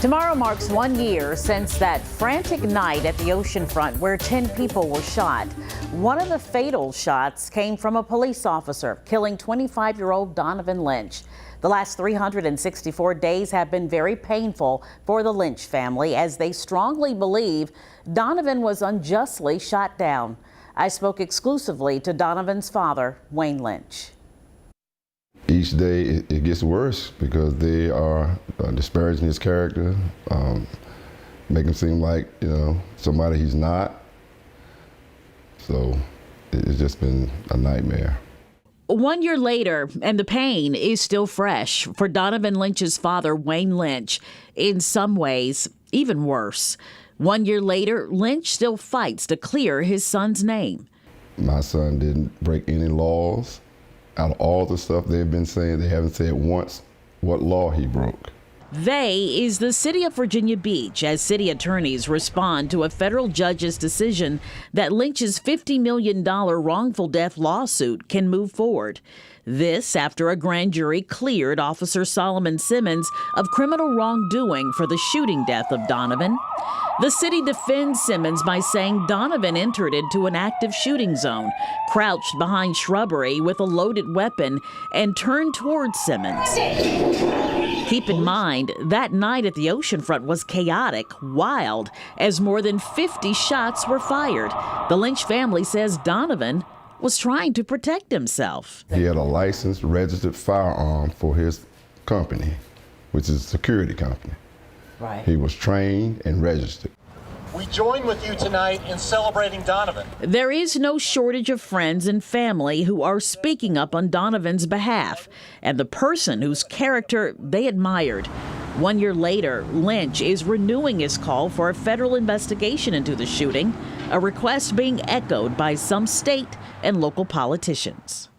Tomorrow marks 1 year since that frantic night at the oceanfront where 10 people were shot. One of the fatal shots came from a police officer, killing 25-year-old Donovan Lynch. The last 364 days have been very painful for the Lynch family as they strongly believe Donovan was unjustly shot down. I spoke exclusively to Donovan's father, Wayne Lynch. Each day it gets worse because they are disparaging his character, make him seem like, somebody he's not. So it's just been a nightmare. 1 year later, and the pain is still fresh for Donovan Lynch's father, Wayne Lynch. In some ways, even worse. 1 year later, Lynch still fights to clear his son's name. My son didn't break any laws. Out of all the stuff they've been saying, they haven't said once what law he broke. They is the city of Virginia Beach as city attorneys respond to a federal judge's decision that Lynch's $50 million wrongful death lawsuit can move forward. This after a grand jury cleared Officer Solomon Simmons of criminal wrongdoing for the shooting death of Donovan. The city defends Simmons by saying Donovan entered into an active shooting zone, crouched behind shrubbery with a loaded weapon, and turned towards Simmons. Keep in mind, that night at the oceanfront was chaotic, wild, as more than 50 shots were fired. The Lynch family says Donovan was trying to protect himself. He had a licensed, registered firearm for his company, which is a security company. Right. He was trained and registered. We join with you tonight in celebrating Donovan. There is no shortage of friends and family who are speaking up on Donovan's behalf and the person whose character they admired. 1 year later, Lynch is renewing his call for a federal investigation into the shooting, a request being echoed by some state and local politicians.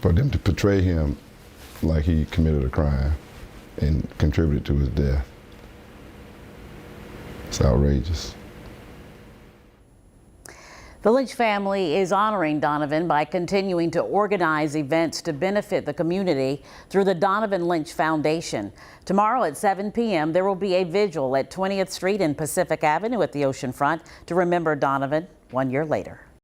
For them to portray him like he committed a crime and contributed to his death, it's outrageous. The Lynch family is honoring Donovan by continuing to organize events to benefit the community through the Donovan Lynch Foundation. Tomorrow at 7 p.m., there will be a vigil at 20th Street and Pacific Avenue at the oceanfront to remember Donovan 1 year later.